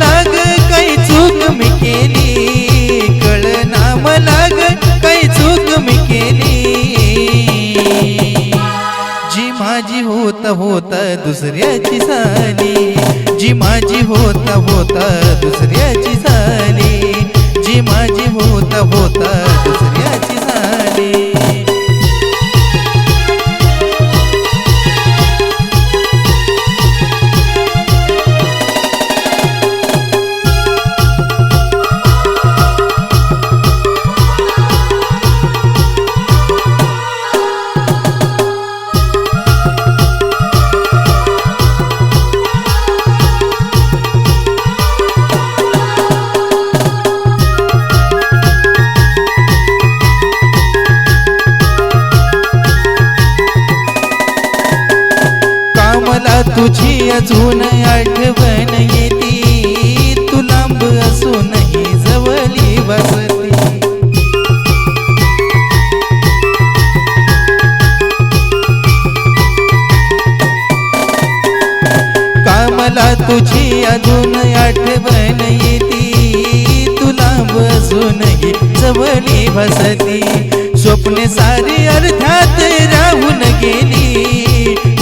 मला ग काही चूक मी केली, कळना मला ग काही चूक मी केली। जी माझी होता होता दुसऱ्याची झाली, जी माझी होता होता दुसऱ्याची झाली, जी माझी होता होता दुसऱ्याची झाली। मला तुझी अजून आठवण येती, तू लांब असूनही जवळी बसती। का मला तुझी अजून आठवण येती, तू लांब असूनही जवळी बसती। स्वप्ने सारी अर्ध्यात राहून गेली,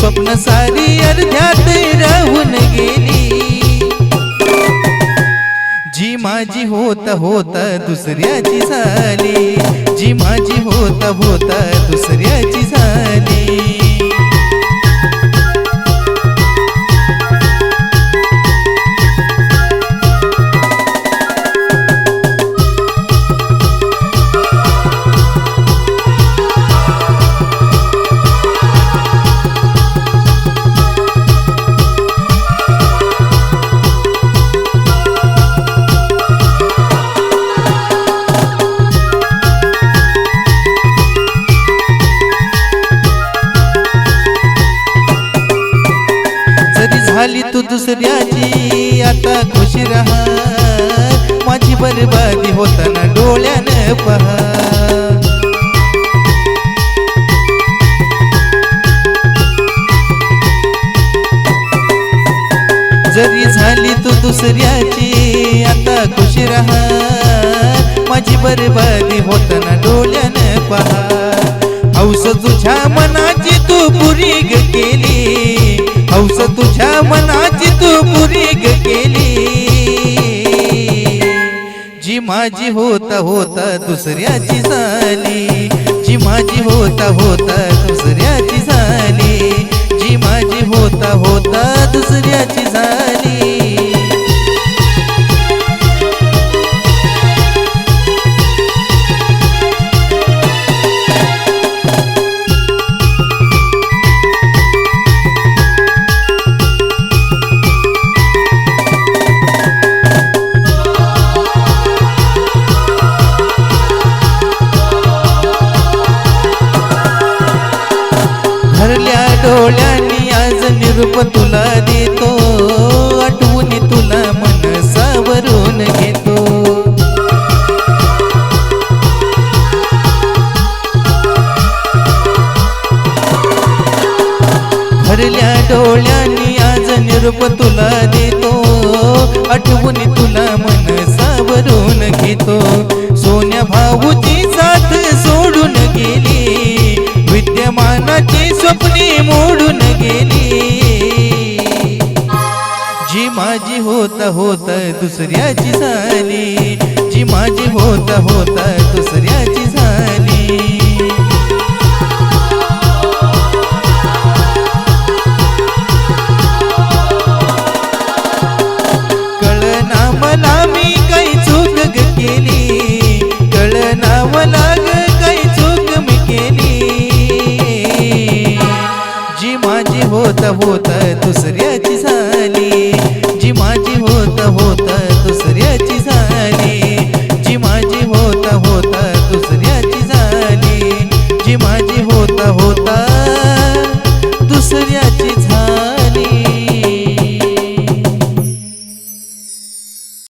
स्वप्न सारी अर्ध्यात राहून गेली। जी माझी होता होता दुसऱ्याची झाली, जी माझी होता होता दुसऱ्याची झाली। झाली तू दुसऱ्याची आता खुश रहा, माझी बरबादी होताना डोळ्यानं पहा। जरी झाली तू दुसऱ्याची आता खुश रहा, माझी बरबादी होताना डोळ्यानं पहा। हौस तुझ्या मनाची तू पुरी ग केली, हौस तुझ्या मनाची तू पुरी ग केली। जी माझी होता होता दुसऱ्याची झाली, जी माझी होता होता दुसऱ्याची झाली, जी माझी होता होता दुसऱ्याची झाली। भरल्या डोळ्यांनी आज निरूप तुला देतो, आठवून तुला मन सावरून घेतो। भरल्या डोळ्यांनी आज निरूप तुला देतो, आठवून तुला मन सावरून घेतो। सोन्या भाऊची साथ सोडून गेली, विद्यमानाची स्वप्ने मोडून गेली। जी माझी होता होता दुसऱ्याची झाली, जी माझी होता होता दुसऱ्याची झाली। कळना मला मी काही चूक ग केली, कळना मला ग काही चूक मी केली। जी माझी होता होता दुसऱ्याची झाली, जी माझी होता होता दुसऱ्याची झाली, जी माझी होता होता दुसऱ्याची झाली, जी माझी होता होता